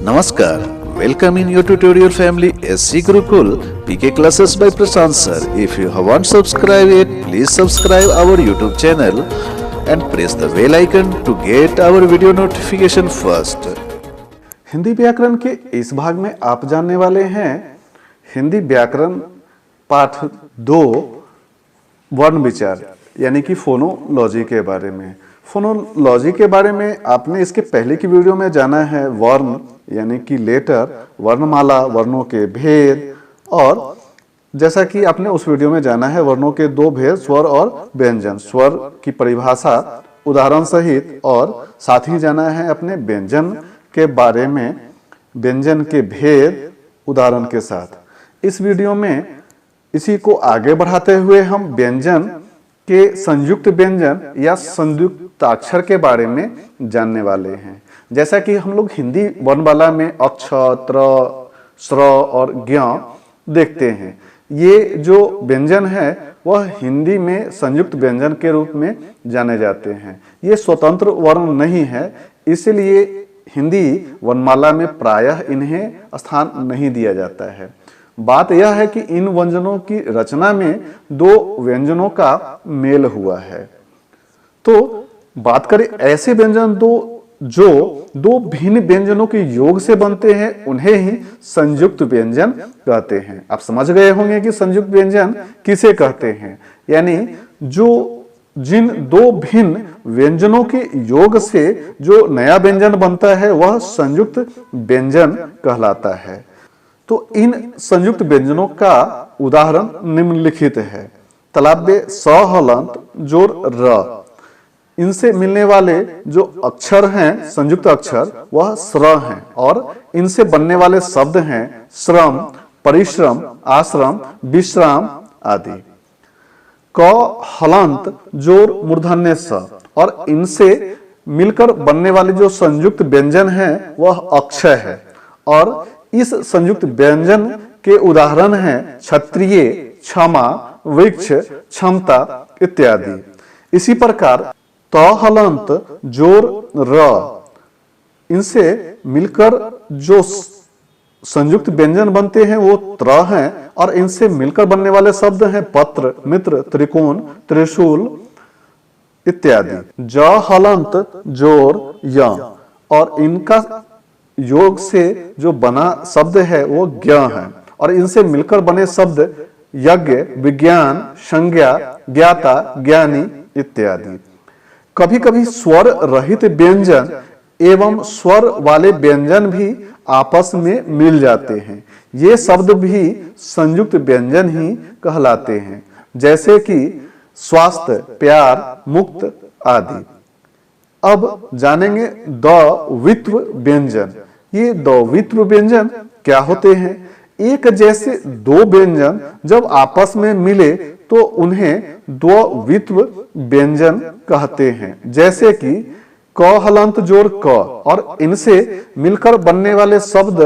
Namaskar. Welcome in your tutorial family SC Gurukul PK classes by Prashant sir. If you haven't subscribed yet, please subscribe our YouTube channel and press the bell icon to get our video notification first. Hindi व्याकरण के इस भाग में आप जानने वाले हैं हिंदी व्याकरण पाठ 2 वर्ण विचार यानी कि फोनोलॉजी के बारे में। फोनोलॉजी के बारे में आपने इसके पहले की वीडियो में जाना है वर्ण यानी कि लेटर, वर्णमाला, वर्णों के भेद, और जैसा कि आपने उस वीडियो में जाना है वर्णों के दो भेद, स्वर और व्यंजन, स्वर की परिभाषा उदाहरण सहित, और साथ ही जाना है अपने व्यंजन के बारे में, व्यंजन के भेद उदाहरण के साथ। इस वीडियो में इसी को आगे बढ़ाते हुए हम व्यंजन के संयुक्त व्यंजन या संयुक्ताक्षर के बारे में जानने वाले हैं। जैसा कि हम लोग हिंदी वर्णमाला में अक्ष, त्र, स्र और ज्ञ देखते हैं, ये जो व्यंजन है वह हिंदी में संयुक्त व्यंजन के रूप में जाने जाते हैं। ये स्वतंत्र वर्ण नहीं है, इसलिए हिंदी वर्णमाला में प्रायः इन्हें स्थान नहीं दिया जाता है। बात यह है कि इन व्यंजनों की रचना में दो व्यंजनों का मेल हुआ है। तो बात करें ऐसे व्यंजन जो दो भिन्न व्यंजनों के योग से बनते हैं, उन्हें ही संयुक्त व्यंजन कहते हैं। आप समझ गए होंगे कि संयुक्त व्यंजन किसे कहते हैं, यानी जिन दो भिन्न व्यंजनों के योग से जो नया व्यंजन बनता है वह संयुक्त व्यंजन कहलाता है। तो इन संयुक्त व्यंजनों का उदाहरण निम्नलिखित है। तालव्य स हलंत जोड़ र, इनसे मिलने वाले जो अक्षर हैं संयुक्त अक्षर वह स्र हैं, और इनसे बनने वाले शब्द हैं श्रम, परिश्रम, आश्रम, विश्राम आदि। क हलंत जोड़ मूर्धन्य स, और इनसे मिलकर बनने वाले जो संयुक्त व्यंजन है वह अक्षय है, और इस संयुक्त व्यंजन के उदाहरण हैं क्षत्रिय, क्षमा, वृक्ष, क्षमता इत्यादि। इसी प्रकार त हलंत जोड़ र, इनसे मिलकर जो संयुक्त व्यंजन बनते हैं वो त्र हैं, और इनसे मिलकर बनने वाले शब्द हैं पत्र, मित्र, त्रिकोण, त्रिशूल इत्यादि। ज हलंत जोड़ य, और इनका योग से जो बना शब्द है वो ज्ञ है, और इनसे मिलकर बने शब्द यज्ञ, विज्ञान, संज्ञा, ज्ञाता, ज्ञानी इत्यादि। कभी कभी स्वर रहित व्यंजन एवं स्वर वाले व्यंजन भी आपस में मिल जाते हैं, ये शब्द भी संयुक्त व्यंजन ही कहलाते हैं, जैसे कि स्वास्थ्य, प्यार, मुक्त आदि। अब जानेंगे द्वित्व व्यंजन। ये द्वित्व व्यंजन क्या होते हैं? एक जैसे दो व्यंजन जब आपस में मिले तो उन्हें द्वित्व व्यंजन कहते हैं, जैसे कि क हलंत जोड़ क, और इनसे मिलकर बनने वाले शब्द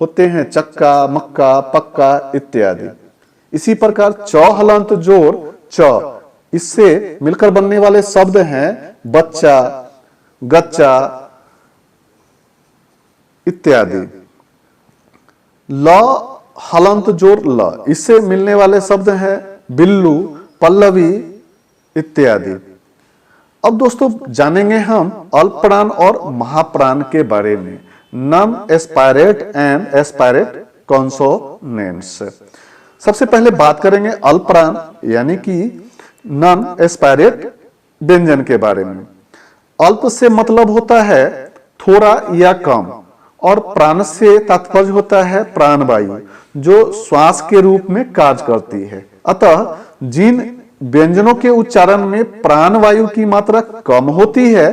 होते हैं चक्का, मक्का, पक्का इत्यादि। इसी प्रकार च हलंत जोड़ च, इससे मिलकर बनने वाले शब्द हैं बच्चा, गच्चा इत्यादि। ल हलंत जोड़ ल, इससे मिलने वाले शब्द हैं बिल्लू, पल्लवी इत्यादि। अब दोस्तों जानेंगे हम अल्पप्राण और महाप्राण के बारे में, non aspirate and aspirate consonants. सबसे पहले बात करेंगे अल्पप्राण यानी कि नॉन एस्पायरेट व्यंजन के बारे में। अल्प से मतलब होता है थोड़ा या कम, और प्राण से तात्पर्य होता है प्राणवायु जो श्वास के रूप में कार्य करती है। अतः जिन व्यंजनों के उच्चारण में प्राणवायु की मात्रा कम होती है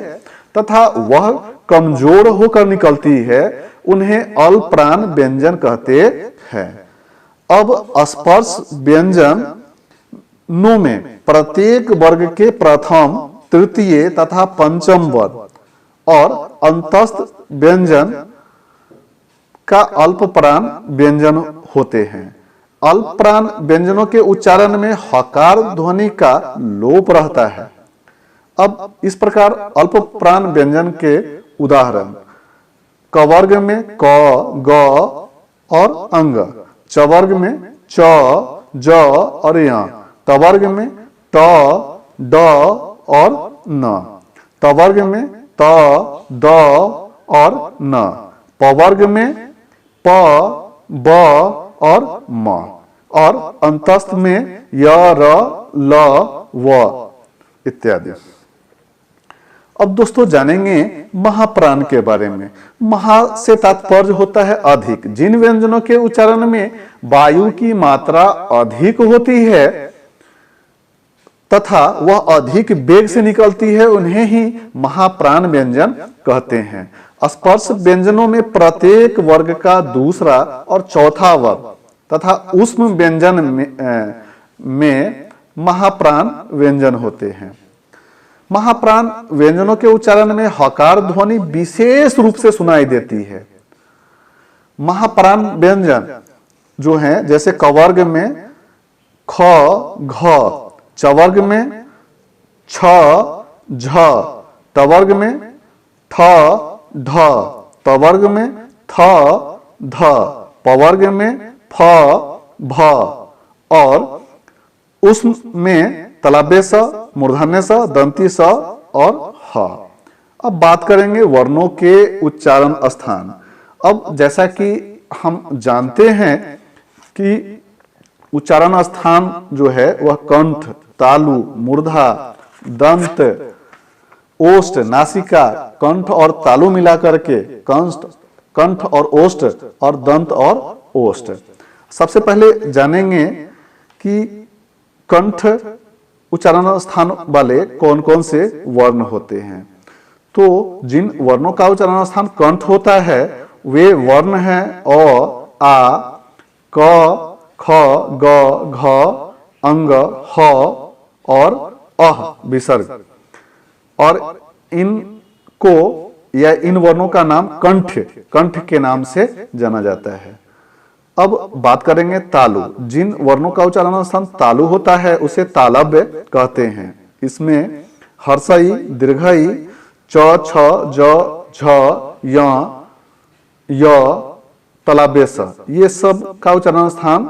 तथा वह कमजोर होकर निकलती है, उन्हें अल्पप्राण व्यंजन कहते हैं। अब स्पर्श व्यंजन नो में प्रत्येक वर्ग के प्रथम, तृतीय तथा पंचम वर्ग और अंतस्थ व्यंजन का अल्पप्राण व्यंजन होते हैं। अल्पप्राण व्यंजनों के उच्चारण में हकार ध्वनि का लोप रहता है। अब इस प्रकार अल्पप्राण व्यंजन के उदाहरण क वर्ग में क, ग और अंग, च वर्ग में च, ज और य, त वर्ग में ट, ड और न, त वर्ग में त, द और न, प वर्ग में प, ब और म, और अंतस्थ में य, र, ल, व इत्यादि। अब दोस्तों जानेंगे महाप्राण के बारे में। महा से तात्पर्य होता है अधिक। जिन व्यंजनों के उच्चारण में वायु की मात्रा अधिक होती है तथा वह अधिक वेग से निकलती है, उन्हें ही महाप्राण व्यंजन कहते हैं। स्पर्श व्यंजनों में प्रत्येक वर्ग का दूसरा और चौथा वर्ग तथा ऊष्म व्यंजन में महाप्राण व्यंजन होते हैं। महाप्राण व्यंजनों के उच्चारण में हकार ध्वनि विशेष रूप से सुनाई देती है। महाप्राण व्यंजन जो हैं जैसे क वर्ग में ख, घ, च वर्ग में छ, झ, त वर्ग में ठ, ढ, त वर्ग में थ, ध, प वर्ग में फ, भ और उसमें तलाबे स, मूर्धन्य स, दंती स और ह। अब बात करेंगे वर्णों के उच्चारण स्थान। अब जैसा कि हम जानते हैं कि उच्चारण स्थान जो है वह कंठ, तालु, मूर्धा, दंत, ओष्ठ, नासिका, कंठ और तालु मिलाकर के कंठ और ओष्ठ और दंत और ओष्ठ। सबसे पहले जानेंगे कि कंठ उच्चारण स्थान वाले कौन कौन से वर्ण होते हैं। तो जिन वर्णों का उच्चारण स्थान कंठ होता है वे वर्ण हैं अ, आ, क, ख, ग, घ, अंग, ह और अह विसर्ग। और इनको या इन वर्णों का नाम कंठ के नाम से जाना जाता है। अब बात करेंगे तालु। जिन वर्णों का उच्चारण स्थान तालु होता है उसे तालव्य कहते हैं। इसमें हर्षई, दीर्घई, च, छ, ज, झ, य, तलाबे स, ये सब का उच्चारण स्थान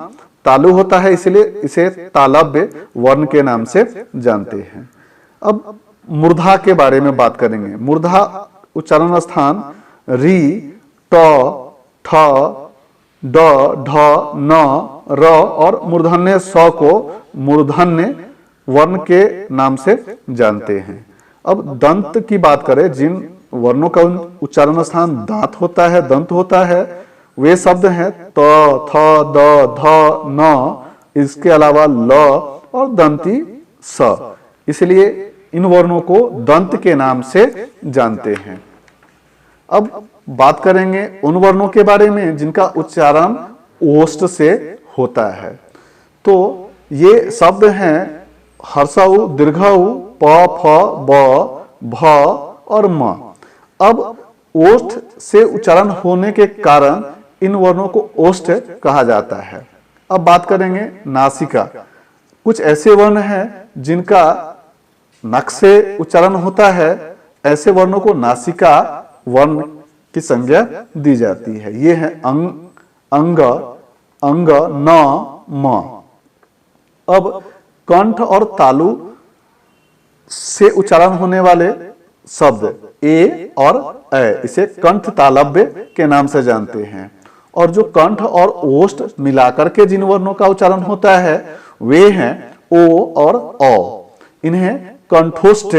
तालु होता है, इसलिए इसे तालव्य वर्ण के नाम से जानते हैं। अब मूर्धा के बारे में बात करेंगे। मूर्धा उच्चारण स्थान री, ट, ठ, ड, ढ, न, र और मूर्धन्य स को मूर्धन्य वर्ण के नाम से जानते हैं। अब दंत की बात करें, जिन वर्णों का उच्चारण स्थान दांत होता है, दंत होता है, वे शब्द हैं त, थ, द, ध, न, इसके अलावा ल और दंती स, इसलिए इन वर्णों को दंत के नाम से जानते हैं। अब बात करेंगे उन वर्णों के बारे में जिनका उच्चारण ओष्ठ से होता है। तो ये शब्द हैं हर्षऊ, दीर्घऊ, प, फ, ब, भ और म। अब ओष्ठ से उच्चारण होने के कारण इन वर्णों को ओष्ठ कहा जाता है। अब बात करेंगे नासिका। कुछ ऐसे वर्ण हैं जिनका नक से उच्चारण होता है, ऐसे वर्णों को नासिका वर्ण की संज्ञा दी जाती है। ये है अंग, अंग, न, म। अब कंठ और तालु से उच्चारण होने वाले शब्द ए और ऐ, इसे कंठ तालव्य के नाम से जानते हैं। और जो कंठ और ओष्ठ मिलाकर के जिन वर्णों का उच्चारण होता है वे हैं ओ और औ। इन्हें कंठोष्ठ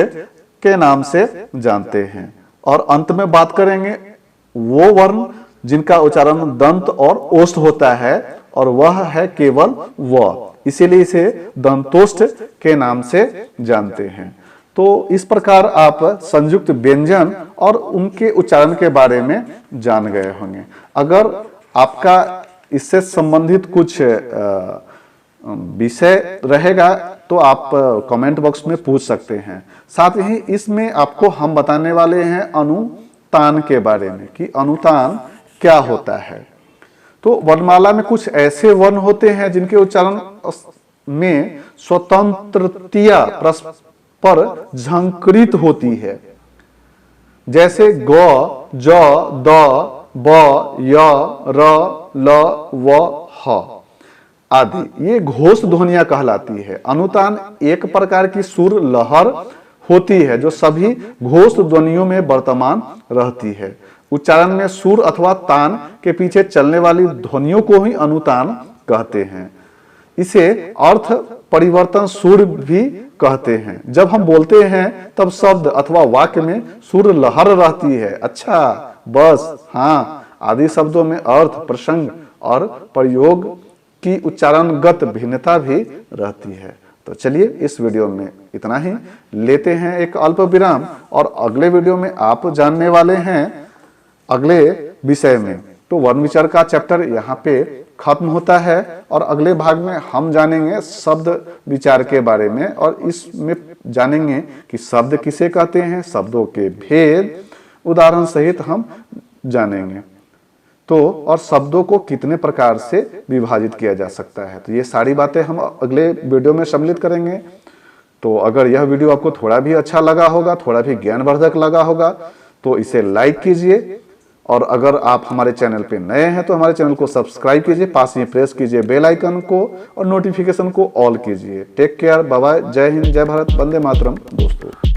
के नाम से जानते हैं। और अंत में बात करेंगे वो वर्ण जिनका उच्चारण दंत और ओष्ठ होता है और वह है केवल व, इसीलिए इसे दंतोष्ठ के नाम से जानते हैं। तो इस प्रकार आप संयुक्त व्यंजन और उनके उच्चारण के बारे में जान गए होंगे। अगर आपका इससे संबंधित कुछ विषय रहेगा तो आप कमेंट बॉक्स में पूछ सकते हैं। साथ ही इसमें आपको हम बताने वाले हैं अनुतान के बारे में कि अनुतान क्या होता है। तो वर्णमाला में कुछ ऐसे वर्ण होते हैं जिनके उच्चारण में स्वतंत्रतिया परस्पर झंकृत होती है। जैसे ग ज, द, ब, य, र, ल, व, ह आदि ये घोष ध्वनियां कहलाती है। अनुतान एक प्रकार की सुर लहर होती है जो सभी घोष ध्वनियों में वर्तमान रहती है। उच्चारण में सुर अथवा तान के पीछे चलने वाली ध्वनियों को ही अनुतान कहते हैं। इसे अर्थ परिवर्तन सुर भी कहते हैं। जब हम बोलते हैं तब शब्द अथवा वाक्य में सुर लहर रहती है। अच्छा, बस, हाँ आदि शब्दों में अर्थ, प्रसंग और प्रयोग की उच्चारणगत भिन्नता भी रहती है। तो चलिए इस वीडियो में इतना ही, लेते हैं एक अल्प विराम और अगले वीडियो में आप जानने वाले हैं अगले विषय में। तो वर्ण विचार का चैप्टर यहाँ पे खत्म होता है और अगले भाग में हम जानेंगे शब्द विचार के बारे में और इसमें जानेंगे कि शब्द किसे कहते हैं, शब्दों के भेद उदाहरण सहित हम जानेंगे। तो और शब्दों को कितने प्रकार से विभाजित किया जा सकता है, तो ये सारी बातें हम अगले वीडियो में सम्मिलित करेंगे। तो अगर यह वीडियो आपको थोड़ा भी अच्छा लगा होगा, थोड़ा भी ज्ञानवर्धक लगा होगा, तो इसे लाइक कीजिए और अगर आप हमारे चैनल पे नए हैं तो हमारे चैनल को सब्सक्राइब कीजिए, पास ही प्रेस कीजिए बेल आइकन को और नोटिफिकेशन को ऑल कीजिए। टेक केयर, बाय बाय, जय हिंद, जय भारत, वंदे मातरम दोस्तों।